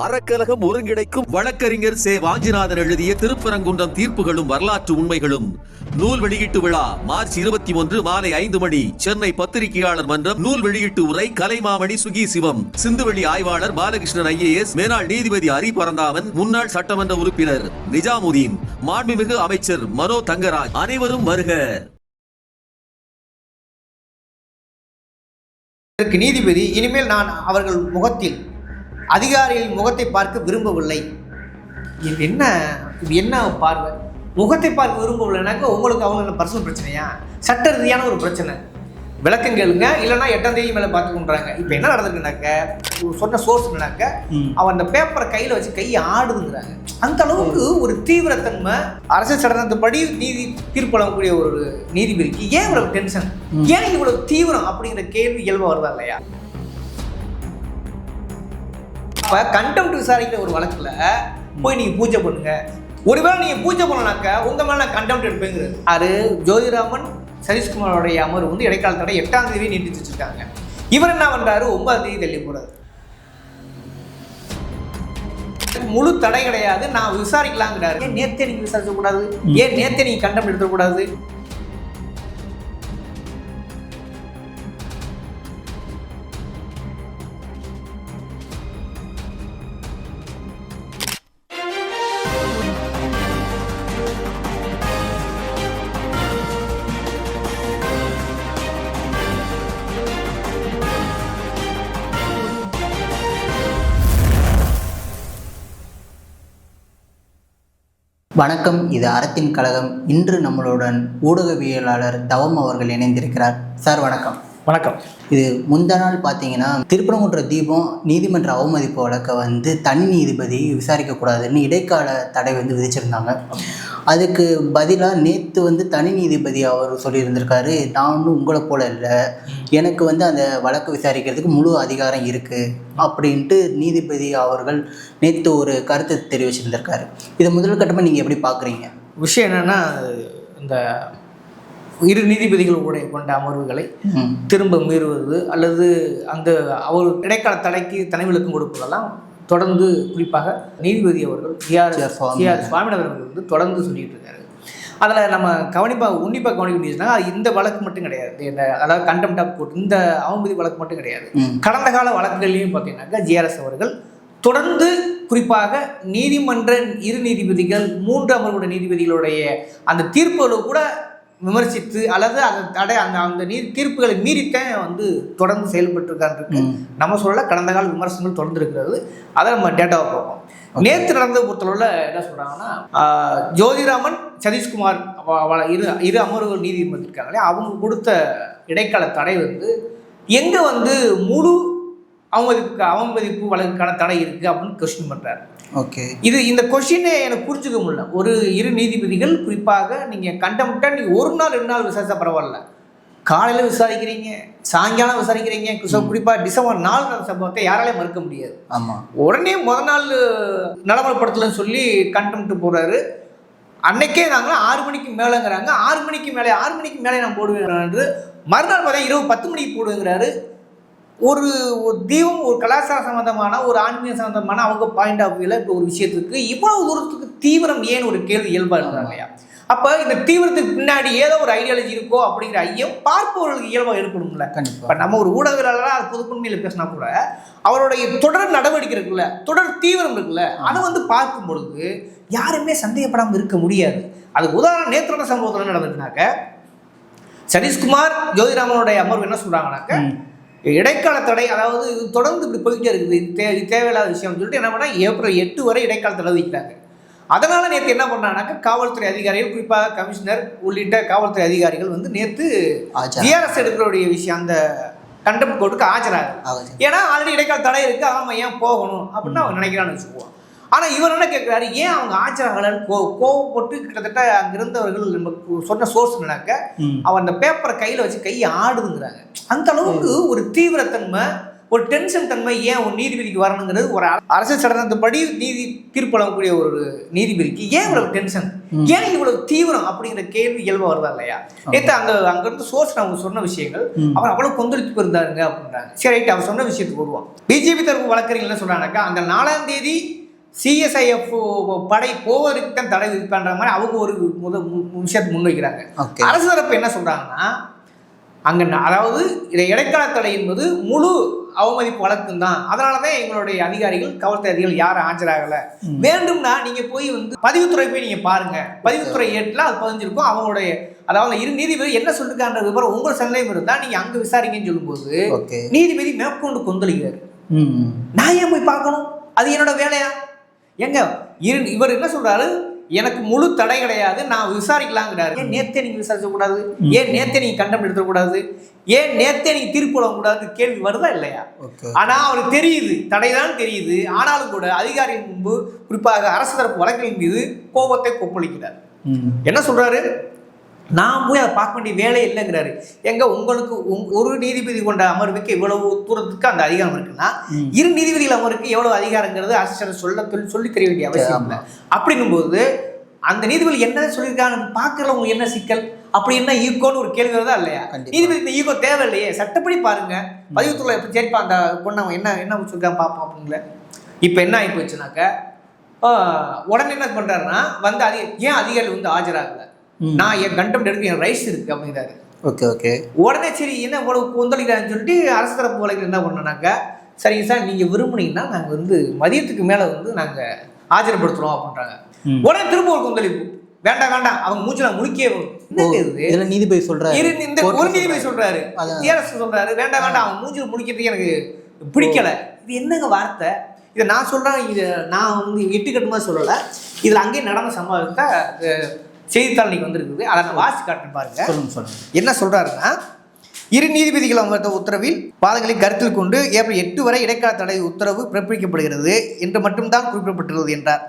அறக்கலகம் ஒருங்கிணைக்கும் வழக்கறிஞர் சே வாஞ்சிநாதன் எழுதிய திருப்பரங்குன்றம் தீர்ப்புகளும் வரலாற்று உண்மைகளும் நூல் வெளியீட்டு விழா மார்ச் 21 மாலை 5 மணி சென்னை பத்திரிகையாளர் மன்றம். நூல் வெளியீட்டு உரை கலைமாமணி சுகி சிவம், சிந்துவெளி ஆய்வாளர் பாலகிருஷ்ணன் IAS, மேனாள் நீதிபதி ஹரி பரந்தாமன், முன்னாள் சட்டமன்ற உறுப்பினர் நிஜாமுதீன், மாண்புமிகு அமைச்சர் மனோ தங்கராஜ். அனைவரும் வருக. நீதிபதி இனிமேல் நான் அவர்கள் முகத்தில் அதிகாரிகளின் முகத்தை பார்க்க விரும்பவில்லை. இது என்ன பார்வை? முகத்தை பார்க்க விரும்பவில்லைனாக்க உங்களுக்கு அவங்க பர்சனல் பிரச்சனையா, சட்ட ரீதியான ஒரு பிரச்சனை. விளக்கம் கேளுங்க, இல்லைன்னா 8ஆம் தேதி மேலே பார்த்துக்கொண்டாங்க. இப்போ என்ன நடந்திருக்குனாக்க, சொன்ன சோர்ஸ்னாக்க அவன் அந்த பேப்பரை கையில் வச்சு கையை ஆடுதுங்கிறாங்க. அந்த அளவுக்கு ஒரு தீவிரத்தன்மை அரசியல் சட்டத்தின்படி நீதி தீர்ப்பு வழங்கக்கூடிய ஒரு நீதிபதிக்கு ஏன் இவ்வளவு டென்ஷன், ஏன் இவ்வளவு தீவிரம் அப்படிங்கிற கேள்வி இயல்பா வருதா இல்லையா? அப்போ கண்டெம்ட் விசாரிக்கிற ஒரு வழக்கில் போய் நீங்கள் பூஜை பண்ணுங்க. ஒருவேளை நீங்கள் பூஜை பண்ணனாக்க உங்கள் மேலே நான் கண்டெம்ட் எடுப்பேங்கிறது. அது ஜோதிராமன் சதீஷ்குமாரோடைய அமர்வு வந்து இடைக்கால தடை 8ஆம் தேதி நீட்டிச்சு வச்சிருக்காங்க. இவர் என்ன பண்றாரு, 9ஆம் தேதி தள்ளி போறாரு. முழு தடை கிடையாது, நான் விசாரிக்கலாங்கிறாரு. ஏன் நேத்தே நீங்க விசாரிக்க கூடாது? ஏன் நேத்தே நீங்க கண்டெம்ட் எடுக்கக்கூடாது? வணக்கம், இது அறத்தின் கழகம். இன்று நம்மளுடன் ஊடகவியலாளர் தவம் அவர்கள் இணைந்திருக்கிறார். சார் வணக்கம். வணக்கம். இது முந்தா நாள் பார்த்தீங்கன்னா திருப்பரங்குன்ற தீபம் நீதிமன்ற அவமதிப்பு வழக்கை வந்து தனி நீதிபதி விசாரிக்கக்கூடாதுன்னு இடைக்கால தடை வந்து விதிச்சிருந்தாங்க. அதுக்கு பதிலாக நேற்று வந்து தனி நீதிபதி அவர் சொல்லியிருந்திருக்காரு, நான் ஒன்றும் உங்களை போல இல்லை, எனக்கு வந்து அந்த வழக்கு விசாரிக்கிறதுக்கு முழு அதிகாரம் இருக்குது அப்படின்ட்டு நீதிபதி அவர்கள் நேற்று ஒரு கருத்தை தெரிவிச்சிருந்திருக்காரு. இதை முதல் கட்டமாக நீங்கள் எப்படி பார்க்குறீங்க? விஷயம் என்னென்னா, இந்த இரு நீதிபதிகள் கூட கொண்ட அமர்வுகளை திரும்ப மீறுவது அல்லது அந்த அவர் இடைக்கால தடைக்கு தனி விலக்கம் கொடுப்பதெல்லாம் தொடர்ந்து, குறிப்பாக நீதிபதி அவர்கள் சுவாமிநாதன் அவர்கள் வந்து தொடர்ந்து சொல்லிட்டு இருக்காரு. அதில் நம்ம உன்னிப்பாக கவனிக்க முடியுதுன்னா, இந்த வழக்கு மட்டும் கிடையாது, அதாவது கண்டெம்ட் ஆஃப் கோர்ட் இந்த அவமதி வழக்கு மட்டும் கிடையாது. கடந்த கால வழக்குகள்லையும் பார்த்தீங்கன்னாக்கா GRS அவர்கள் தொடர்ந்து, குறிப்பாக நீதிமன்ற இரு நீதிபதிகள் 3 அமர்வுடைய நீதிபதிகளுடைய அந்த தீர்ப்புகளை கூட விமர்சித்து அல்லது அந்த தீர்ப்புகளை மீறித்தான் வந்து தொடர்ந்து செயல்பட்டுருக்காரு. நம்ம சொல்ல கடந்த கால விமர்சனங்கள் தொடர்ந்து இருக்கிறது. அதை நம்ம டேட்டாவை பார்ப்போம். நேற்று நடந்த பொறுத்தளவில் என்ன சொல்கிறாங்கன்னா, ஜோதிராமன் சதீஷ்குமார் இரு அமர்வுகள் நீதிமன்றம் இருக்காங்களே, அவங்க கொடுத்த இடைக்கால தடை வந்து எங்கே வந்து முழு அவமதிப்பு வழக்குக்கான தடை இருக்குது அப்படின்னு கொஸ்டின் பண்ணுறாரு. ஓகே, இந்த கொஸ்டினை எனக்கு புரிஞ்சுக்க முடியல. ஒரு இரு நீதிபதிகள் குறிப்பாக நீங்கள் கண்டெம்ட்டா நீங்கள் 1 நாள் 2 நாள் விசாரிச்சா பரவாயில்ல, காலையில் விசாரிக்கிறீங்க, சாயங்காலம் விசாரிக்கிறீங்க. குறிப்பாக டிசம்பர் 4 நடந்த சம்பவத்தை யாராலையும் மறுக்க முடியாது. ஆமாம், உடனே முதல் நாள் நடைமுறைப்படுத்தலன்னு சொல்லி கண்டெம்ட் போடுறாரு. அன்னைக்கே நாங்கள் 6 மணிக்கு மேலேங்கிறாங்க. 6 மணிக்கு மேலே நான் போடுவேன் என்று மறுநாள் பார்த்தா இரவு 10 மணிக்கு போடுவேங்கிறாரு. ஒரு தீபம், ஒரு கலாச்சார சம்பந்தமான, ஒரு ஆன்மீக சம்பந்தமான அவங்க பாயிண்ட் ஆஃப் வியூவில் இப்போ ஒரு விஷயத்துக்கு இவ்வளவு தூரத்துக்கு தீவிரம் ஏன் ஒரு கேள்வி இயல்பாக இருக்கிறாங்க இல்லையா? அப்போ இந்த தீவிரத்துக்கு பின்னாடி ஏதோ ஒரு ஐடியாலஜி இருக்கோ அப்படிங்கிற ஐயம் பார்ப்பவர்களுக்கு இயல்பாக ஏற்படும்ல. இப்போ நம்ம ஒரு ஊடகவியலாளராக அது பொதுக்குண்மையில் பேசினா கூட அவருடைய தொடர் நடவடிக்கை இருக்குல்ல, தொடர் தீவிரம் இருக்குல்ல, அதை வந்து பார்க்கும் பொழுது யாருமே சந்தேகப்படாமல் இருக்க முடியாது. அதுக்கு உதாரணம் நேற்று சம்பவத்தில் என்ன நடந்ததுனாக்க, சதீஷ்குமார் ஜோதிராமனுடைய அமர்வு என்ன சொல்கிறாங்கனாக்க, இடைக்கால தடை, அதாவது இது தொடர்ந்து இப்படி போய்கிட்டே இருக்குது, இது தேவையில்லாத விஷயம்னு சொல்லிட்டு என்ன பண்ணால் ஏப்ரல் 8 வரை இடைக்கால தடை வைக்கிறாங்க. அதனால் நேற்று என்ன பண்ணாங்கன்னாக்கா, காவல்துறை அதிகாரிகள், குறிப்பாக கமிஷனர் உள்ளிட்ட காவல்துறை அதிகாரிகள் வந்து நேற்று GRS எடுக்கிறோடைய விஷயம் அந்த கண்டெம்ட் கோர்ட்டுக்கு ஆஜராக. ஏன்னா ஆல்ரெடி இடைக்கால தடை இருக்குது, அவன் ஏன் போகணும் அப்படின்னு அவங்க நினைக்கிறான்னு வச்சுக்குவோம். ஆனால் இவர் என்ன கேட்குறாரு, ஏன் அவங்க ஆஜராகலன்னு கோவப்பட்டு கிட்டத்தட்ட அங்கிருந்தவர்கள் நமக்கு சொன்ன சோர்ஸ் என்னன்னாக்க அவன் அந்த பேப்பரை கையில் வச்சு கையை ஆடுதுங்கிறாங்க. அந்த அளவுக்கு ஒரு தீவிரத்தன்மை ஒரு டென்ஷன் தன்மை ஏன் ஒரு நீதிபதிக்கு வரணுங்கிறது ஒரு அரசியல் சட்டத்தின்படி தீர்ப்பு வழங்கக்கூடிய ஒரு நீதிபதிக்கு ஏன் இவ்வளவு டென்ஷன், ஏன் இவ்வளவு தீவிரம் அப்படிங்கிற கேள்வி இயல்பா வருதா இல்லையா? நேற்று அங்கிருந்து சோர்ஸ் அவங்க சொன்ன விஷயங்கள் அவர் அவ்வளவு கொந்தளித்து போயிருந்தாருங்க அப்படின்றாங்க. சரி ரைட், அவர் சொன்ன விஷயத்துக்கு வருவோம். பிஜேபி தரப்பு வழக்கறிஞர் என்ன சொல்றாங்கன்னாக்கா, அந்த 4ஆம் தேதி CSIF படை போவதற்கு தான் தடை விதிப்பான்ற மாதிரி அவங்க ஒரு விஷயத்தை முன்வைக்கிறாங்க. அரசு தரப்பு என்ன சொல்றாங்கன்னா, அங்க அதாவது இதை இடைக்கால தடை என்பது முழு அவமதிப்பு வழக்கம் தான், அதனாலதான் எங்களுடைய அதிகாரிகள் காவல்துறை அதிகாரிகள் யாரும் ஆஜராகல, வேண்டும்னா நீங்க போய் பதிவுத்துறை போய் நீங்க பாருங்க, பதிவுத்துறை ஏற்றுல அது பதிஞ்சிருக்கும், அவங்களுடைய அதாவது இரு நீதிபதி என்ன சொல்லிருக்கான்ற விவரம் உங்கள் சந்தேகம் இருந்தா நீங்க அங்க விசாரிங்கன்னு சொல்லும்போது நீதிபதி மேற்கொண்டு கொந்தளிக்கிறாரு. நான் ஏன் போய் பார்க்கணும், அது என்னோட வேலையா? எங்க இவர் என்ன சொல்றாரு, எனக்கு முழு தடை கிடையாது, நான் விசாரிக்கலாங்கிறாரு. ஏன் நேத்தே நீங்க விசாரிக்க கூடாது, ஏன் நேத்தே நீங்க கண்டம் எடுத்துக்கூடாது, ஏன் நேத்தே நீங்க தீர்ப்பு வழங்கக்கூடாது கேள்வி வருதா இல்லையா? ஆனா அவருக்கு தெரியுது, தடைதான் தெரியுது, ஆனாலும் கூட அதிகாரியின் முன்பு குறிப்பாக அரசு தரப்பு வழக்கின் மீது கோபத்தை கொப்பளிக்கிறார். என்ன சொல்றாரு, நான் போய் அதை பார்க்க வேண்டிய வேலை இல்லைங்கிறாரு. எங்க உங்களுக்கு ஒரு நீதிபதி கொண்ட அமர்வுக்கு இவ்வளவு தூரத்துக்கு அந்த அதிகாரம் இருக்குன்னா இரு நீதிபதிகள் அமர்வுக்கு எவ்வளவு அதிகாரங்கிறது அரசு சொல்லி தெரிய வேண்டிய அவசியம் இல்லை. அப்படின்னும் போது அந்த நீதிபதி என்ன சொல்லியிருக்காங்க பார்க்கல, உங்களுக்கு என்ன சிக்கல், அப்படி என்ன ஈகோன்னு ஒரு கேள்வி வருதா இல்லையா? நீதிபதி இந்த ஈகோ தேவையில்லையே, சட்டப்படி பாருங்க, பதிவுத்துறை எப்படி சரிப்பா அந்த பொண்ணை என்ன சொல்லிருக்காங்க பார்ப்போம் அப்படிங்கள. இப்போ என்ன ஆகி போச்சுனாக்க உடனே என்ன பண்றாருன்னா ஏன் அதிகாரி ஆஜராகல, நான் என் கண்டம் எடுக்க என் ரைஸ் இருக்கு அப்படிங்கிறாரு. உடனே சரி என்ன இவ்வளவு கொந்தளிக்கிறான்னு சொல்லிட்டு அரசு தரப்பு வழக்கில் என்ன பண்ணோம்னாக்கா, சரிங்க சார் நீங்க விரும்புனீங்கன்னா நாங்க மதியத்துக்கு மேல நாங்க ஆஜர்படுத்துறோம் அப்படின்றாங்க. உடனே திரும்ப ஒரு கொந்தளிப்பு, வேண்டாம் அவங்க மூச்சு நான் முடிக்கே நீதிபதி சொல்றாரு, இந்த ஒரு நீதிபதி சொல்றாரு, சொல்றாரு வேண்டாம் அவன் மூச்சு முடிக்கிறதுக்கு எனக்கு பிடிக்கல. இது என்னங்க வார்த்தை, இதை நான் சொல்றேன், இது நான் எட்டுக்கட்டுமா சொல்லலை, இதுல அங்கேயே நடந்த சம்பவத்தை செய்தித்தாள் நீங்க வந்திருக்குது, அதை நான் வாசி காட்டுன்னு பாருங்க. சொல்லுங்க. என்ன சொல்றாருன்னா, இரு நீதிபதிகள் அமர்ந்த உத்தரவில் வாதங்களை கருத்தில் கொண்டு ஏப்ரல் 8 வரை இடைக்கால தடை உத்தரவு பிறப்பிக்கப்படுகிறது என்று மட்டும்தான் குறிப்பிடப்பட்டுள்ளது என்றார்.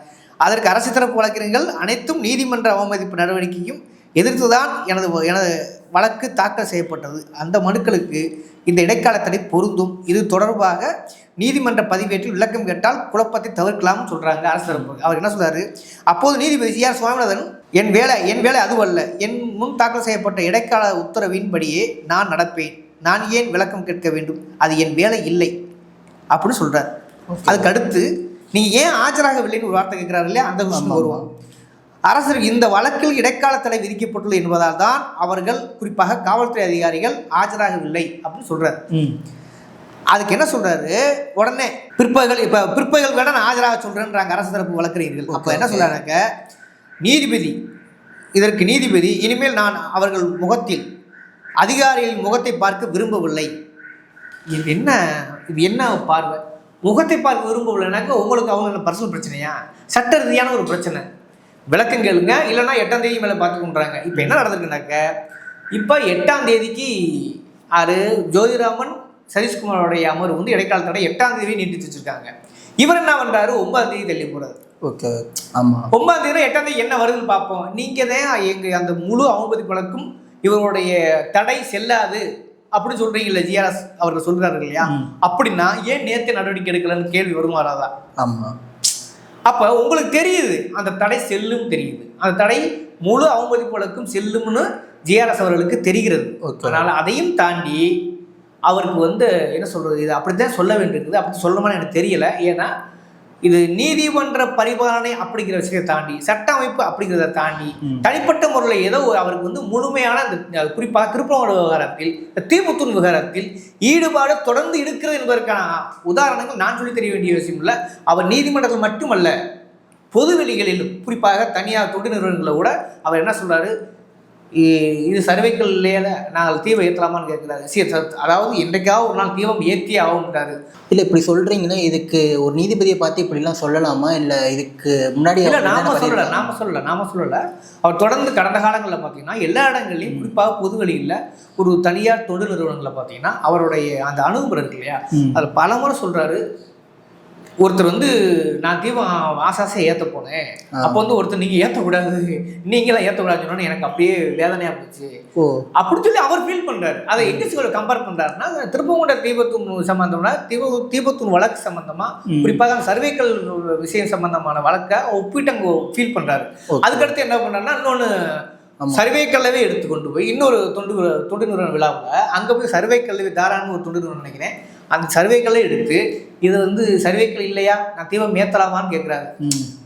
அதற்கு அரசு தரப்பு வழக்கறிஞர்கள் அனைத்தும் நீதிமன்ற அவமதிப்பு நடவடிக்கையும் எதிர்த்துதான் எனது வழக்கு தாக்கல் செய்யப்பட்டது. அந்த மனுக்களுக்கு இந்த இடைக்கால தடை பொருந்தும். இது தொடர்பாக நீதிமன்ற பதிவேற்றில் விளக்கம் கேட்டால் குழப்பத்தை தவிர்க்கலாம்னு சொல்றாங்க அரசு தரப்பு. அவர் என்ன சொல்றாரு, அப்போது நீதிபதி CR சுவாமிநாதன் என் வேலை அதுவல்ல, என் முன் தாக்கல் செய்யப்பட்ட இடைக்கால உத்தரவின்படியே நான் நடப்பேன், நான் ஏன் விளக்கம் கேட்க வேண்டும், அது என் வேலை இல்லை அப்படின்னு சொல்றார். அதுக்கு அடுத்து நீங்க ஏன் ஆஜராகவில்லைன்னு ஒரு வார்த்தை கேட்கிறாரு இல்லையா, அந்த விஷயம் வருவாங்க. அரசு இந்த வழக்கில் இடைக்கால தடை விதிக்கப்பட்டுள்ளது என்பதால் தான் அவர்கள் குறிப்பாக காவல்துறை அதிகாரிகள் ஆஜராகவில்லை அப்படின்னு சொல்றாரு. அதுக்கு என்ன சொல்றாரு, உடனே பிற்பகல் வேணா நான் ஆஜராக சொல்றேன்றாங்க அரசு தரப்பு வழக்கறிஞர்கள். அப்ப என்ன சொல்றாங்க, இதற்கு நீதிபதி இனிமேல் நான் அவர்கள் முகத்தில் அதிகாரிகளின் முகத்தை பார்க்க விரும்பவில்லை. இது என்ன பார்வை, முகத்தை பார்க்க விரும்பவில்லைனாக்க உங்களுக்கு அவங்க பர்சனல் பிரச்சனையா, சட்ட ரீதியான ஒரு பிரச்சனை, விளக்கம் கேளுங்க, இல்லைன்னா 8ஆம் தேதி மேலே பார்த்துக்கொண்டாங்க. இப்போ என்ன நடந்திருக்குனாக்க, இப்போ 8ஆம் தேதிக்கு ஜோதிராமன் சதீஷ்குமாரோடைய அமர்வு இடைக்கால தடை 8ஆம் தேதி நீட்டித்து வச்சிருக்காங்க. இவர் என்ன பண்றாரு, 9ஆம் தேதி தள்ளி போறாரு. 9ஆம் தேதி 8ஆம் தேதி என்ன வருதுன்னு பார்ப்போம், நீங்க தான் எங்க அந்த முழு அவமதிப்பு வழக்கும் இவருடைய தடை செல்லாது அப்படின்னு சொல்றீங்கல்ல, GRS அவர்கள் சொல்றாரு இல்லையா, அப்படின்னா ஏன் நேர்த்த நடவடிக்கை எடுக்கலன்னு கேள்வி வருமா வராதா? அப்ப உங்களுக்கு தெரியுது அந்த தடை செல்லும், தெரியுது அந்த தடை முழு அவமதிப்பு வழக்கும் செல்லும்னு GRS அவர்களுக்கு தெரிகிறது. அதனால அதையும் தாண்டி அவருக்கு என்ன சொல்றது, இது அப்படித்தான் சொல்ல வேண்டியிருக்குது, அப்படி சொல்லணும்னு எனக்கு தெரியல. ஏன்னா இது நீதிமன்ற பரிபாலனை அப்படிங்கிற விஷயத்தை தாண்டி, சட்ட அமைப்பு அப்படிங்கிறத தாண்டி தனிப்பட்ட முறையில் ஏதோ அவருக்கு முழுமையான இந்த குறிப்பாக திருப்பரங்குன்றம் விவகாரத்தில், தீபுத்தூர் விவகாரத்தில் ஈடுபாடு தொடர்ந்து இருக்கிறது என்பதற்கான உதாரணங்கள் நான் சொல்லி தெரிய வேண்டிய விஷயம் இல்லை. அவர் நீதிமன்றத்தில் மட்டுமல்ல, பொதுவெளிகளிலும் குறிப்பாக தனியார் தொண்டு நிறுவனங்களில் கூட அவர் என்ன சொல்றாரு, இது சர்வைக்கல் இல்லையில நாங்கள் தீபம் ஏற்றலாமான்னு கேட்குறாரு. அதாவது என்றைக்காவது ஒரு நாள் தீபம் ஏற்றியே ஆகும்ட்டாரு. இல்லை இப்படி சொல்கிறீங்கன்னா இதுக்கு ஒரு நீதிபதியை பார்த்து இப்படிலாம் சொல்லலாமா, இல்லை இதுக்கு முன்னாடி? இல்லை நாம சொல்லலை. அவர் தொடர்ந்து கடந்த காலங்களில் பார்த்தீங்கன்னா எல்லா இடங்கள்லையும் குறிப்பாக பொதுவெளியில் ஒரு தனியார் தொண்டு நிறுவனங்களில் பார்த்தீங்கன்னா அவருடைய அந்த அணுகுமுறை இருக்கு இல்லையா, அதில் பல முறை சொல்கிறாரு, ஒருத்தர் வந்து நான் தீபம் ஆசாசையை ஏற்ற போனேன். அப்போ வந்து ஒருத்தர் நீங்கள் ஏற்றக்கூடாது, நீங்களாம் ஏற்றக்கூடாதுன்னு சொன்னோன்னு எனக்கு அப்படியே வேதனையாக போச்சு அப்படின்னு சொல்லி அவர் ஃபீல் பண்ணுறாரு. அதை எங்கே கம்பேர் பண்ணுறாருன்னா, திருப்பங்குன்ற தீபத்தூண் சம்பந்தம்னா தீபத்தூண் வழக்கு சம்பந்தமாக குறிப்பாக சர்வேக்கல் விஷயம் சம்பந்தமான வழக்கை ஒப்பிட்டு அங்கே ஃபீல் பண்ணுறாரு. அதுக்கடுத்து என்ன பண்ணுறாருன்னா, இன்னொன்று சர்வேக்கல்லவே எடுத்து கொண்டு போய் இன்னொரு தொண்டு நிறுவன விழாவில் அங்கே போய் சர்வேக்கல்லவே தாரான்னு ஒரு தொண்டு நிறுவனம் நினைக்கிறேன், அந்த சர்வேக்களை எடுத்து இது வந்து சர்வேக்கள் இல்லையா, நான் தீபம் ஏற்றலாமான்னு கேட்குறாரு.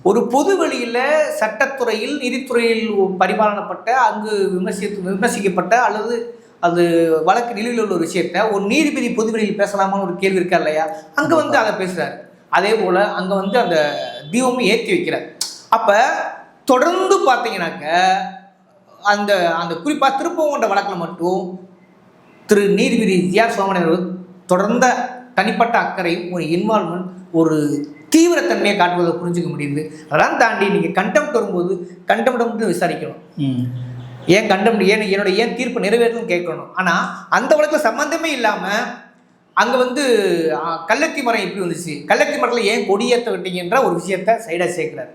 ஒரு பொது வெளியில் சட்டத்துறையில் நீதித்துறையில் பரிபாலனப்பட்ட அங்கு விமர்சிக்கப்பட்ட அல்லது அது வழக்கு நிலுவையில் உள்ள ஒரு விஷயத்த ஒரு நீதிபதி பொது வெளியில் பேசலாமான்னு ஒரு கேள்வி இருக்கா இல்லையா, அங்கே வந்து அதை பேசுகிறாரு. அதே போல் அங்கே வந்து அந்த தீபமும் ஏற்றி வைக்கிறார். அப்போ தொடர்ந்து பார்த்தீங்கன்னாக்க அந்த அந்த குறிப்பாக திருப்பங்குன்ற வழக்கில் மட்டும் திரு நீதிபதி ஜிஆர் சோமணி அவர்கள் தொடர்ந்த தனிப்பட்ட அக்கறையும் ஒரு இன்வால்மெண்ட் ஒரு தீவிரத்தன்மையை காட்டுவதை புரிஞ்சுக்க முடியுது. அதெல்லாம் தாண்டி நீங்கள் கண்டெம்ட் வரும்போது கண்டெம்ட் மட்டும் விசாரிக்கணும், ஏன் கண்டெம்ட் ஏன் தீர்ப்பு நிறைவேற்றணும்னு கேட்கணும். ஆனால் அந்த வழக்கில் சம்மந்தமே இல்லாமல் அங்கே வந்து கள்ளத்தி மரம் எப்படி வந்துச்சு, கள்ளத்தி மரத்தில் ஏன் கொடியேற்ற விட்டீங்கன்ற ஒரு விஷயத்த சைடாக சேர்க்குறாரு.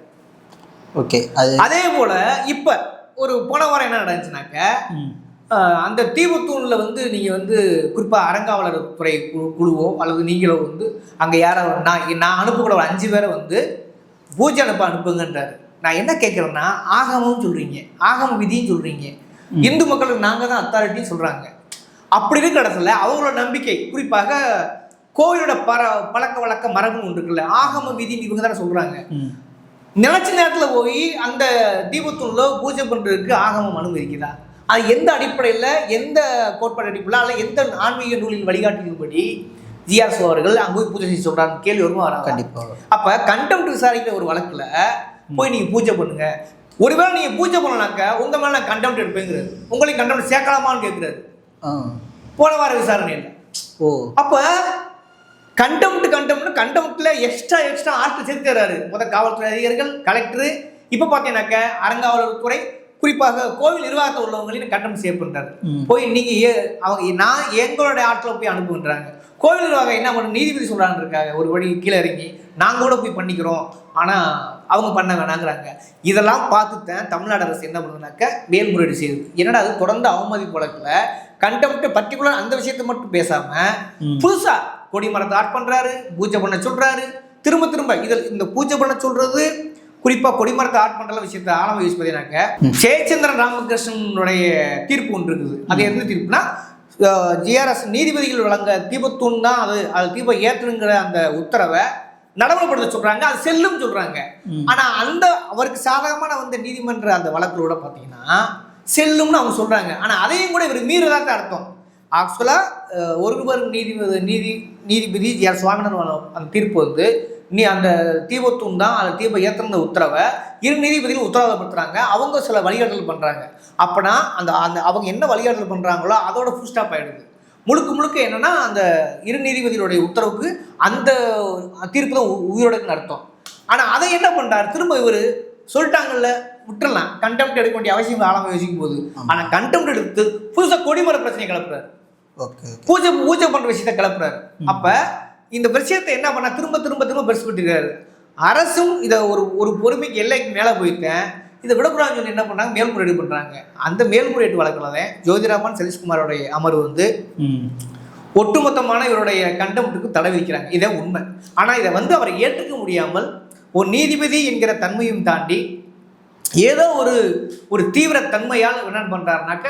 ஓகே, அதே போல் இப்போ ஒரு போன வாரம் என்ன நடந்துச்சுனாக்க, அந்த தீபத்தூணில் வந்து நீங்கள் வந்து குறிப்பாக அறங்காவலர் துறை குழுவோ அல்லது நீங்களோ வந்து அங்கே யாரோ நான் அனுப்பக்கூட ஒரு 5 பேரை வந்து பூஜை அனுப்புங்கன்றாரு. நான் என்ன கேட்குறேன்னா, ஆகமும் சொல்கிறீங்க, ஆகம விதியும் சொல்கிறீங்க, இந்து மக்களுக்கு நாங்கள் தான் அத்தாரிட்டின்னு சொல்கிறாங்க. அப்படி இருக்கிற இடத்துல அவங்களோட நம்பிக்கை குறிப்பாக கோவிலோட பழக்க வழக்க மரபுன்னு ஒன்று இருக்குல்ல, ஆகம விதின்னு இவங்க தானே சொல்கிறாங்க. நினைச்ச நேரத்தில் போய் அந்த தீபத்தூணில் பூஜை பண்ணுறதுக்கு ஆகமம் அனுமதிக்குதா? அது எந்த அடிப்படையில், எந்த கோட்பாடு அடிப்படையில், அல்ல எந்த ஆன்மீக நூலின் வழிகாட்டின்படி ஜிஆர் சோ அவர்கள் அங்கே போய் பூஜை செய்ய சொல்கிறாங்க கேள்வி வருமா வராங்க? கண்டிப்பாக. அப்போ கண்டெம்ட் விசாரிக்கிற ஒரு வழக்கில் போய் நீங்கள் பூஜை பண்ணுங்க, ஒருவேளை நீங்கள் பூஜை பண்ணனாக்க உங்கள் மேலே நான் கண்டெம்ட் எடுப்பேங்கிறது, உங்களையும் கண்டெம்ட் சேர்க்கலாமான்னு கேட்குறாரு போன வார விசாரணையில். அப்போ கண்டெம்ட்ல எக்ஸ்ட்ரா ஆட்கள் சேர்க்கிறாரு. காவல்துறை அதிகாரிகள், கலெக்டரு, இப்போ பார்த்தீங்கன்னாக்க அறங்காவலர் துறை, குறிப்பாக கோவில் நிர்வாகத்தை உள்ளவங்களையும் கண்டெம்ட் சேவ் பண்ணுறாரு. போய் நீங்கள் நான் எங்களுடைய ஆட்களை போய் அனுப்புகின்றாங்க. கோவில் நிர்வாகம் என்ன பண்ண, நீதிபதி சொல்கிறான்னு இருக்காங்க, ஒரு வழி கீழே இறங்கி நாங்கள் கூட போய் பண்ணிக்கிறோம், ஆனால் அவங்க பண்ண வேணாங்கிறாங்க. இதெல்லாம் பார்த்துட்டேன் தமிழ்நாடு அரசு என்ன பண்ணுதுனாக்க மேல்முறையீடு செய்யுது. என்னடா அது தொடர்ந்து அவமதிப்பு வழக்கில் கண்டெம்ட் பர்டிகுலர் அந்த விஷயத்தை மட்டும் பேசாமல் புதுசாக கொடிமரத்தை ஆட் பண்ணுறாரு, பூஜை பண்ண சொல்கிறாரு, திரும்ப இதில் இந்த பூஜை பண்ண சொல்கிறது குறிப்பாக கொடிமரத்தை ஆட் பண்ணுற விஷயத்தை ஆழமாக யூஸ் பார்த்தீங்கன்னாக்க ஜெயச்சந்திரன் ராமகிருஷ்ணனுடைய தீர்ப்பு ஒன்று இருக்குது. அது எந்த தீர்ப்புனா, ஜிஆர்எஸ் நீதிபதிகள் வழங்க தீபத்தூண் தான் அது தீபம் ஏற்றணுங்கிற அந்த உத்தரவை நடைமுறைப்படுத்த சொல்கிறாங்க, அது செல்லும் சொல்கிறாங்க. ஆனால் அந்த அவருக்கு சாதகமான வந்த நீதிமன்ற அந்த வழக்குகளோட பார்த்தீங்கன்னா செல்லும்னு அவங்க சொல்கிறாங்க. ஆனால் அதையும் கூட இவர் மீறதாக அர்த்தம். ஆக்சுவலாக ஒருவர் நீதிபதி ஜிஆர் சுவாமிநாதன் அந்த தீர்ப்பு வந்து நீ அந்த தீபத்தூண் தான் அந்த தீபம் ஏற்றுன உத்தரவை இரு நீதிபதிகள் உத்தரவாதப்படுத்துகிறாங்க, அவங்க சில வழிகாட்டல் பண்ணுறாங்க. அப்போனா அந்த அந்த அவங்க என்ன வழிகாட்டல் பண்ணுறாங்களோ அதோட ஃபுல் ஸ்டாப் ஆகிடுது. முழுக்க என்னென்னா அந்த இரு நீதிபதிகளுடைய உத்தரவுக்கு அந்த தீர்ப்பு தான் உயிரோடுன்னு அர்த்தம். ஆனால் அதை என்ன பண்ணுறாரு, திரும்ப இவர் சொல்லிட்டாங்கல்ல விட்டுறலாம், கண்டெம்ட் எடுக்க வேண்டிய அவசியம் ஆழமாக யோசிக்கும் போது. ஆனால் கண்டெம்ட் எடுத்து புதுசாக கொடிமர பிரச்சனையை கிளப்புறாரு, பூஜை பண்ணுற விஷயத்தை கிளப்புறாரு. அப்போ இந்த விஷயத்தை என்ன பண்ண திரும்ப பெருசு பண்ணிருக்காரு. அரசும் இதை ஒரு பொறுமைக்கு எல்லைக்கு மேலே போயிட்டேன், இதை விடக்கூடாதுன்னு சொல்லி என்ன பண்ணாங்க, மேல்முறையீடு பண்ணுறாங்க. அந்த மேல்முறையீட்டு வழக்கில் தான் ஜோதிராமன் சதீஷ்குமாரோடைய அமர்வு வந்து ஒட்டுமொத்தமான இவருடைய கண்டெம்ட்டுக்கு தடை விதிக்கிறாங்க. இதே உண்மை. ஆனால் இதை வந்து அவரை ஏற்றுக்க முடியாமல் ஒரு நீதிபதி என்கிற தன்மையும் தாண்டி ஏதோ ஒரு தீவிர தன்மையால் என்ன பண்ணுறாருனாக்க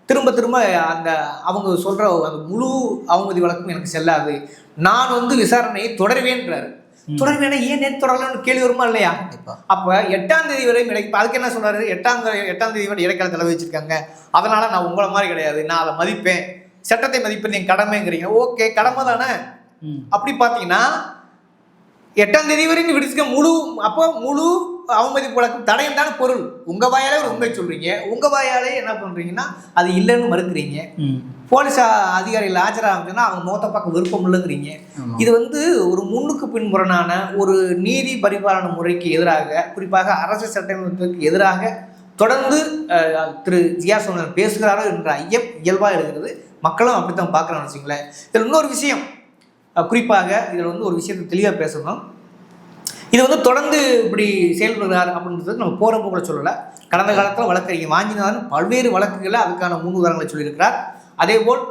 திரும்ப அந்த அவங்க சொல்கிற அந்த முழு அவமதி வழக்கும் எனக்கு செல்லாது, நான் வந்து விசாரணையை தொடர்வேன்றாரு. தொடர்வேனா ஏன் நேற்று தொடரலாம்னு கேள்வி வருமா இல்லையா? அப்போ 8ஆம் தேதி வரை அதுக்கு என்ன சொல்றாரு, 8ஆம் தேதி வரை இடைக்கால தடவை வச்சிருக்காங்க, அதனால நான் உங்களை மாதிரி கிடையாது, நான் அதை மதிப்பேன், சட்டத்தை மதிப்பேன், என் கடமைங்கிறீங்க. ஓகே, கடமை தானே. அப்படி பார்த்தீங்கன்னா 8ஆம் தேதி வரைக்கும் விடுச்சுக்க முழு அவமதிப்பு வழக்கு தடையும் தானே பொருள். உங்க வாயாலே ஒரு உண்மை சொல்றீங்க, உங்க வாயாலே என்ன பண்றீங்கன்னா அது இல்லைன்னு மறுக்கிறீங்க. போலீஸ் அதிகாரிகள் ஆஜராகுதுன்னா அவங்க மோத்த பார்க்க விருப்பம் இல்லைங்கிறீங்க. இது வந்து ஒரு முன்னுக்கு பின்புறனான ஒரு நீதி பரிபாலன முறைக்கு எதிராக, குறிப்பாக அரசு சட்டமைப்புக்கு எதிராக தொடர்ந்து திரு ஜிஆர் சோமநாதன் பேசுகிறாரோ என்ற ஐயம் இயல்பாக இருக்கிறது. மக்களும் அப்படித்தான் பார்க்குறான்னு வச்சுங்களேன். இதில் இன்னொரு விஷயம், குறிப்பாக இதில் வந்து ஒரு விஷயத்தை தெளிவாக பேசணும். இது வந்து தொடர்ந்து இப்படி செயல்படுகிறார் அப்படின்றது நம்ம போகிற போக்கில் சொல்லலை. கடந்த காலத்தில் வழக்கறிஞர் வாஞ்சிநாதன் பல்வேறு வழக்குகளில் அதுக்கான முன் உதாரணங்களை சொல்லியிருக்கிறார். அதேபோல்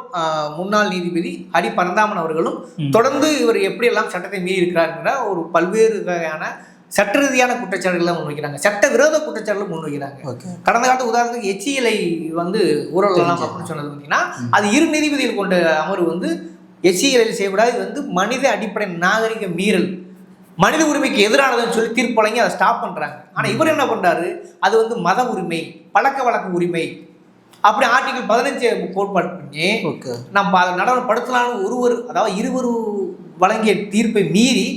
முன்னாள் நீதிபதி ஹரி பரந்தாமன் அவர்களும் தொடர்ந்து இவர் எப்படியெல்லாம் சட்டத்தை மீறி இருக்கிறாருங்கிற ஒரு பல்வேறு வகையான சட்ட ரீதியான குற்றச்சாட்டுகளை முன்வைக்கிறாங்க, சட்ட விரோத குற்றச்சாட்டுகளை முன்வைக்கிறாங்க. கடந்த காலத்து உதாரணத்துக்கு எச்சிஎலை வந்து ஊழலாம் அப்படின்னு சொன்னது பார்த்தீங்கன்னா அது 2 நீதிபதிகள் கொண்ட அமர்வு வந்து எச்சிஎலை செய்யக்கூடாது, இது வந்து மனித அடிப்படை நாகரிக மீறல், மனித உரிமைக்கு எதிரானதுன்னு சொல்லி தீர்ப்பு வழங்கி அதை ஸ்டாப் பண்ணுறாங்க. ஆனால் இவர் என்ன பண்ணுறாரு, அது வந்து மத உரிமை, பழக்க வழக்க உரிமை, அப்படி ஆர்டிகல் 15 கோட்பாடு பண்ணி நம்ம அதை நடைமுறைப்படுத்தலான்னு அதாவது இருவர் வழங்கிய தீர்ப்பை மீறி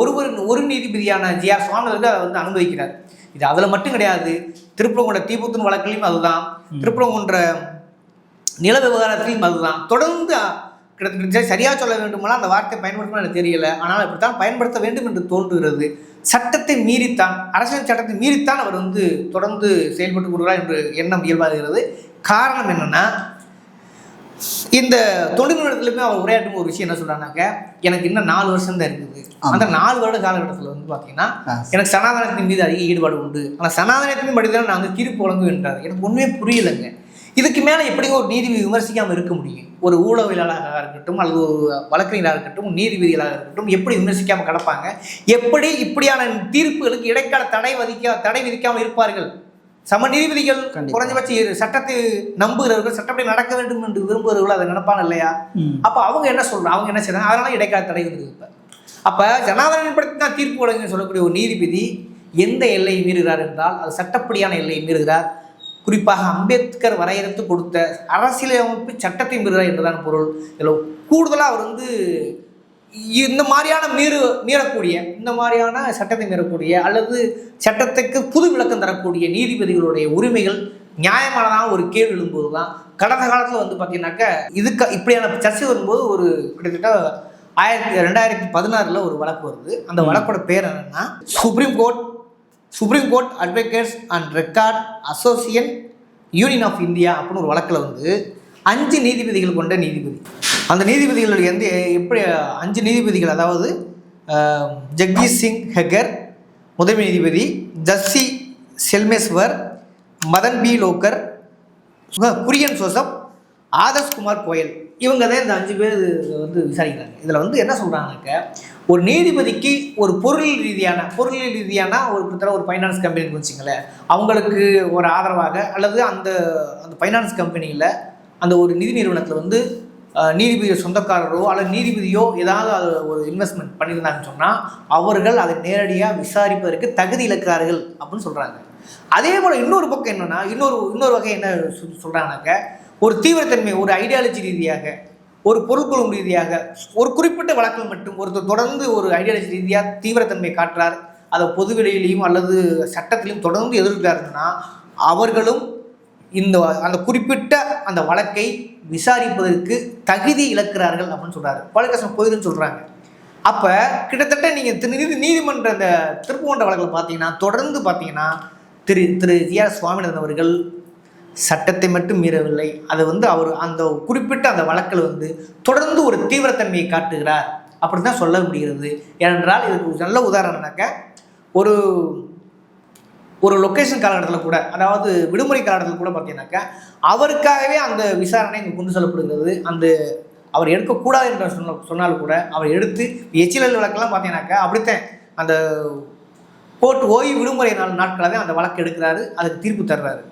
ஒரு நீதிபதியான ஜிஆர் சுவாமிநாதன் அதை வந்து அனுமதிக்கிறார். இது அதில் மட்டும் கிடையாது, திருப்பரங்குன்ற தீபத்தின் வழக்கிலையும் அதுதான், திருப்பரங்குன்ற நில விவகாரத்திலையும் அதுதான். தொடர்ந்து கிட்டத்தட்ட சரியாக சொல்ல வேண்டுமானால் அந்த வார்த்தை பயன்படுத்தணும் எனக்கு தெரியல, ஆனால் அப்படித்தான் பயன்படுத்த வேண்டும் என்று தோன்றுகிறது. சட்டத்தை மீறித்தான், அரசியல் சட்டத்தை மீறித்தான் அவர் வந்து தொடர்ந்து செயல்பட்டு கொடுக்கிறார் என்று எண்ணம் இயல்பாகிறது. காரணம் என்னன்னா, இந்த தொண்டு நிறுவனத்திலுமே அவர் உரையாற்றும் ஒரு விஷயம் என்ன சொல்றாங்க, எனக்கு இன்னும் 4 வருஷம் தான் இருக்குது. அந்த 4 வருட காலகட்டத்தில் வந்து பார்த்தீங்கன்னா எனக்கு சனாதனத்தின் மீது அதிக ஈடுபாடு உண்டு, ஆனால் சனாதனத்தின் படிதான் நான் வந்து தீர்ப்பு வழங்குவேன்றார். எனக்கு ஒன்றுமே புரியலைங்க. இதுக்கு மேலே எப்படி ஒரு நீதிபதி விமர்சிக்காமல் இருக்க முடியும்? ஒரு ஊடகவியலாளராக இருக்கட்டும் அல்லது ஒரு வழக்கறிஞராக இருக்கட்டும் நீதிபதிகளாக இருக்கட்டும் எப்படி விமர்சிக்காமல் கிடப்பாங்க? எப்படி இப்படியான தீர்ப்புகளுக்கு இடைக்கால தடை விதிக்காமல் இருப்பார்கள்? சம நீதிபதிகள் குறைஞ்சபட்ச சட்டத்தை நம்புகிறவர்கள், சட்டப்படி நடக்க வேண்டும் என்று விரும்புகிறவர்கள் அதை நினைப்பாங்க இல்லையா? அப்ப அவங்க என்ன சொல்றாங்க, அவங்க என்ன செய்யறாங்க, அதனால இடைக்கால தடை விதிப்பார். அப்ப ஜனாதரன் படுத்தி தான் தீர்ப்பு வழங்க சொல்லக்கூடிய ஒரு நீதிபதி எந்த எல்லையை மீறுகிறார் என்றால் அது சட்டப்படியான எல்லையை மீறுகிறார். குறிப்பாக அம்பேத்கர் வரையறுத்து கொடுத்த அரசியலமைப்பு சட்டத்தை மீறுகிறார் என்றுதான் பொருள். இதில் கூடுதலாக அவர் வந்து இந்த மாதிரியான மீறக்கூடிய, இந்த மாதிரியான சட்டத்தை மீறக்கூடிய அல்லது சட்டத்துக்கு புது விளக்கம் தரக்கூடிய நீதிபதிகளுடைய உரிமைகள் நியாயமானதாக ஒரு கேள்வி எழும்போது தான் கடந்த காலத்தில் வந்து பார்த்தீங்கன்னாக்கா இப்படியான சர்ச்சை வரும்போது ஒரு கிட்டத்தட்ட 2016 ஒரு வழக்கு வருது. அந்த வழக்கோட பேர் என்னன்னா supreme court advocates and record association union of India அப்படின்னு ஒரு வழக்கில் வந்து 5 நீதிபதிகள் கொண்ட நீதிபதி. அந்த நீதிபதிகளுடைய எப்படி 5 நீதிபதிகள், அதாவது ஜக்தீஷ் சிங் ஹெகர் முதன்மை நீதிபதி, ஜஸ்ஸி செல்மேஸ்வர், மதன் பி லோக்கர், குரியன் ஜோசப், ஆதர்ஷ் குமார் கோயல், இவங்க தான் இந்த 5 பேர் வந்து விசாரிக்கிறாங்க. இதில் வந்து என்ன சொல்கிறாங்கனாக்க, ஒரு நீதிபதிக்கு ஒரு பொருள் ரீதியான ஒரு ஃபைனான்ஸ் கம்பெனி வச்சுங்களேன், அவங்களுக்கு ஒரு ஆதரவாக அல்லது அந்த ஃபைனான்ஸ் கம்பெனியில் அந்த ஒரு நிதி நிறுவனத்தில் வந்து நீதிபதியோ சொந்தக்காரரோ அல்லது நீதிபதியோ ஏதாவது அது ஒரு இன்வெஸ்ட்மெண்ட் பண்ணியிருந்தாங்கன்னு சொன்னால் அவர்கள் அதை நேரடியாக விசாரிப்பதற்கு தகுதி இழக்கிறார்கள் அப்படின்னு சொல்கிறாங்க. அதே போல் இன்னொரு பக்கம் என்னென்னா, இன்னொரு வகை என்ன சொல்கிறாங்கனாக்க, ஒரு தீவிரத்தன்மை, ஒரு ஐடியாலஜி ரீதியாக, ஒரு பொருட்கொள்ளும் ரீதியாக, ஒரு குறிப்பிட்ட வழக்கில் மட்டும் ஒருத்தர் தொடர்ந்து ஒரு ஐடியாலஜி ரீதியாக தீவிரத்தன்மை காட்டுறார், அதை பொதுவெளியிலையும் அல்லது சட்டத்திலையும் தொடர்ந்து எதிர்க்கிறாருன்னா அவர்களும் அந்த குறிப்பிட்ட அந்த வழக்கை விசாரிப்பதற்கு தகுதி இழக்கிறார்கள் அப்படின்னு சொல்கிறாரு. வழக்கசம் போயிருன்னு சொல்கிறாங்க. அப்போ கிட்டத்தட்ட நீங்கள் நீதிமன்ற அந்த திருப்பரங்குன்ற வழக்கில் பார்த்தீங்கன்னா தொடர்ந்து பார்த்தீங்கன்னா திரு ஜிஆர் சுவாமிநாதன் அவர்கள் சட்டத்தை மட்டும் மீறவில்லை, அதை வந்து அவர் அந்த குறிப்பிட்ட அந்த வழக்கில் வந்து தொடர்ந்து ஒரு தீவிரத்தன்மையை காட்டுகிறார் அப்படி தான் சொல்ல முடிகிறது. ஏனென்றால் இதுக்கு நல்ல உதாரணம்னாக்க, ஒரு லொக்கேஷன் காலகட்டத்தில் கூட, அதாவது விடுமுறை காலகட்டத்தில் கூட பார்த்தீங்கன்னாக்கா அவருக்காகவே அந்த விசாரணை இங்கே கொண்டு செல்லப்படுகிறது. அவர் எடுக்கக்கூடாது என்று சொன்னாலும் கூட அவர் எடுத்து எச்சிஎல் வழக்கெல்லாம் பார்த்தீங்கன்னாக்கா அப்படித்தான் அந்த கோர்ட் ஓய்வு விடுமுறை நாட்களாகவே அந்த வழக்கு எடுக்கிறாரு, அதுக்கு தீர்ப்பு தர்றாரு.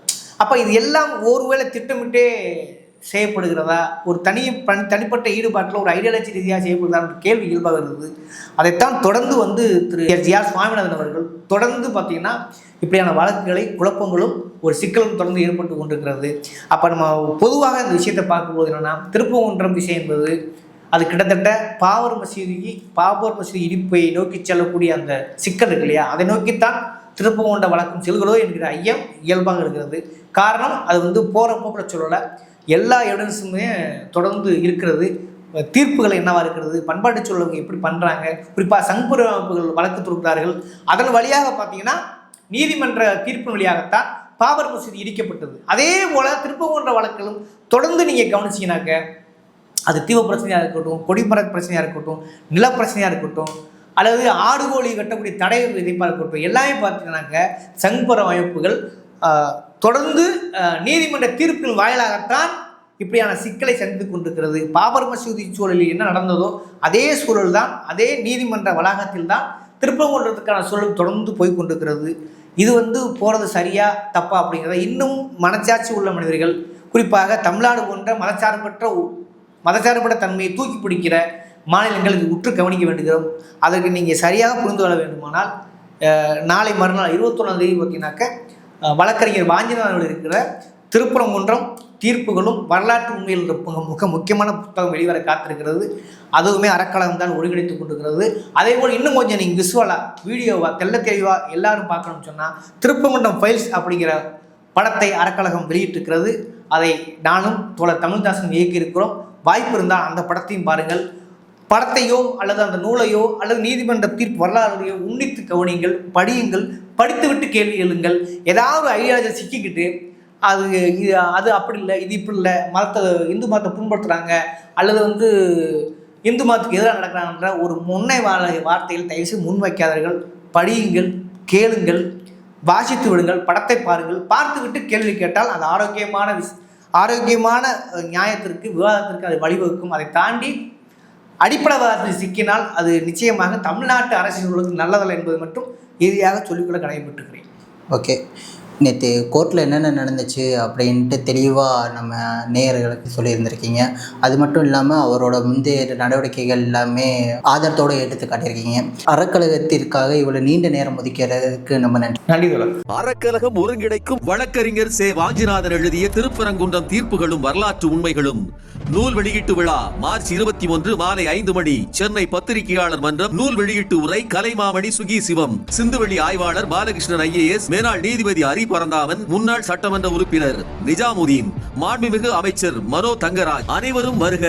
அப்போ இது எல்லாம் ஒருவேளை திட்டமிட்டே செய்யப்படுகிறதா, ஒரு தனிப்பட்ட ஈடுபாட்டில் ஒரு ஐடியாலஜி ரீதியாக செய்யப்படுகிறதா என்ற கேள்வி இயல்பாகிறது. அதைத்தான் தொடர்ந்து வந்து திரு ஜிஆர் சுவாமிநாதன் அவர்கள் தொடர்ந்து பார்த்தீங்கன்னா இப்படியான வழக்குகளை குழப்பங்களும் ஒரு சிக்கலும் தொடர்ந்து ஏற்பட்டு கொண்டிருக்கிறது. அப்போ நம்ம பொதுவாக இந்த விஷயத்தை பார்க்கும்போது என்னென்னா, திருப்பரங்குன்றம் விஷயம் என்பது அது கிட்டத்தட்ட பாபர் மசீதி இடிப்பை நோக்கி செல்லக்கூடிய அந்த சிக்கல் இருக்கு இல்லையா, அதை நோக்கித்தான் திருப்பரங்குன்ற வழக்கம் செல்கிறதோ என்கிற ஐயம் இயல்பாக இருக்கிறது. காரணம் அது வந்து போகிற போக்கில் சொல்லலை, எல்லா எவிடன்ஸுமே தொடர்ந்து இருக்கிறது. தீர்ப்புகள் என்னவாக இருக்கிறது, பண்பாட்டு சொல்லவங்க எப்படி பண்ணுறாங்க, குறிப்பாக சங்புர அமைப்புகள் வழக்கு தொடுக்கிறார்கள், அதன் வழியாக பார்த்தீங்கன்னா நீதிமன்ற தீர்ப்பு வழியாகத்தான் பாபர் மசீதி இடிக்கப்பட்டது. அதே போல் திருப்பரங்குன்ற வழக்கிலும் தொடர்ந்து நீங்கள் கவனிச்சிங்கனாக்க அது தீவ பிரச்சனையாக இருக்கட்டும், கொடிமர பிரச்சனையாக இருக்கட்டும், நில பிரச்சனையாக இருக்கட்டும், அல்லது ஆடு கோழி கட்டக்கூடிய தடை விதிப்பாக இருக்கட்டும், எல்லாமே பார்த்தீங்கன்னாக்க சங்பர அமைப்புகள் தொடர்ந்து நீதிமன்ற தீர்ப்பின் வாயிலாகத்தான் இப்படியான சிக்கலை சந்தித்து கொண்டிருக்கிறது. பாபர் மசூதி சூழலில் என்ன நடந்ததோ அதே சூழல் தான், அதே நீதிமன்ற வளாகத்தில் தான் திருப்பரங்குன்றத்துக்கான சூழல் தொடர்ந்து போய் கொண்டிருக்கிறது. இது போகிறது சரியா தப்பா அப்படிங்கிறத இன்னும் மனச்சாட்சி உள்ள மனிதர்கள், குறிப்பாக தமிழ்நாடு போன்ற மதச்சார்பற்ற தன்மையை தூக்கி பிடிக்கிற மாநிலங்கள் இது உற்று கவனிக்க வேண்டுகிறோம். அதற்கு நீங்கள் சரியாக புரிந்து கொள்ள வேண்டுமானால் நாளை மறுநாள் 21ஆம் தேதி பார்த்தீங்கன்னாக்க வழக்கறிஞர் வாஞ்சிநாதன் இருக்கிற திருப்பரங்குன்றம் தீர்ப்புகளும் வரலாற்று உண்மையில் மிக முக்கியமான புத்தகம் வெளிவர காத்திருக்கிறது. அதுவுமே அறக்கழகம் தான் ஒருங்கிணைத்து கொண்டிருக்கிறது. அதே போல் இன்னும் கொஞ்சம் நீங்கள் விசுவலாக வீடியோவாக தெள்ள தெளிவாக எல்லாரும் பார்க்கணும்னு சொன்னால் திருப்பரங்குன்றம் ஃபைல்ஸ் அப்படிங்கிற படத்தை அறக்கழகம் வெளியிட்டிருக்கிறது. அதை நானும் தோழர் தமிழ்தாசன் இயக்கியிருக்கிறோம். வாய்ப்பு இருந்தால் அந்த படத்தையும் பாருங்கள். படத்தையோ அல்லது அந்த நூலையோ அல்லது நீதிமன்ற தீர்ப்பு வரலாறையோ உன்னித்து கவனியுங்கள், படியுங்கள், படித்துவிட்டு கேள்வி எழுங்கள். ஏதாவது ஐடியாலஜி சிக்கிக்கிட்டு அது அப்படி இல்லை, இது இப்படி இல்லை, இந்து மதத்தை புண்படுத்துகிறாங்க அல்லது இந்து மதத்துக்கு எதிராக நடக்கிறாங்கன்ற ஒரு முன்னை வார்த்தைகள் தயவுசெய்து முன்வைக்காதீர்கள். படியுங்கள், கேளுங்கள், வாசித்து விடுங்கள், படத்தை பாருங்கள். பார்த்துவிட்டு கேள்வி கேட்டால் அது ஆரோக்கியமான நியாயத்திற்கு, விவாதத்திற்கு அது வழிவகுக்கும். அதை தாண்டி அடிப்படைவாதத்தில் சிக்கினால் அது நிச்சயமாக தமிழ்நாட்டு அரசியல்களுக்கு நல்லதல்ல என்பது மட்டும் இறுதியாக சொல்லிக்கொள்ள கடமைப்பட்டிருக்கிறேன். ஓகே, நேற்று கோர்ட்டில் என்னென்ன நடந்துச்சு அப்படின்ட்டு தெளிவாக நம்ம நேயர்களுக்கு சொல்லியிருந்திருக்கீங்க. அது மட்டும் இல்லாமல் அவரோட முந்தைய நடவடிக்கைகள் எல்லாமே ஆதாரத்தோடு எடுத்து காட்டியிருக்கீங்க. அறக்கழகத்திற்காக இவ்வளோ நீண்ட நேரம் ஒதுக்கிறதுக்கு நம்ம நன்றி. அறக்கழகம் ஒருங்கிணைக்கும் வழக்கறிஞர் வாஞ்சிநாதன் எழுதிய திருப்பரங்குன்றம் தீர்ப்புகளும் வரலாற்று உண்மைகளும் நூல் வெளியீட்டு விழா மார்ச் 21 மாலை 5 மணி சென்னை பத்திரிகையாளர் மன்றம். நூல் வெளியீட்டு உரை கலைமாமணி சுகி சிவம், சிந்துவெளி ஆய்வாளர் பாலகிருஷ்ணன் IAS, மேனாள் நீதிபதி ஹரி பரந்தாமன், முன்னாள் சட்டமன்ற உறுப்பினர் நிஜாமுதீன், மாண்புமிகு அமைச்சர் மனோ தங்கராஜ். அனைவரும் வருக.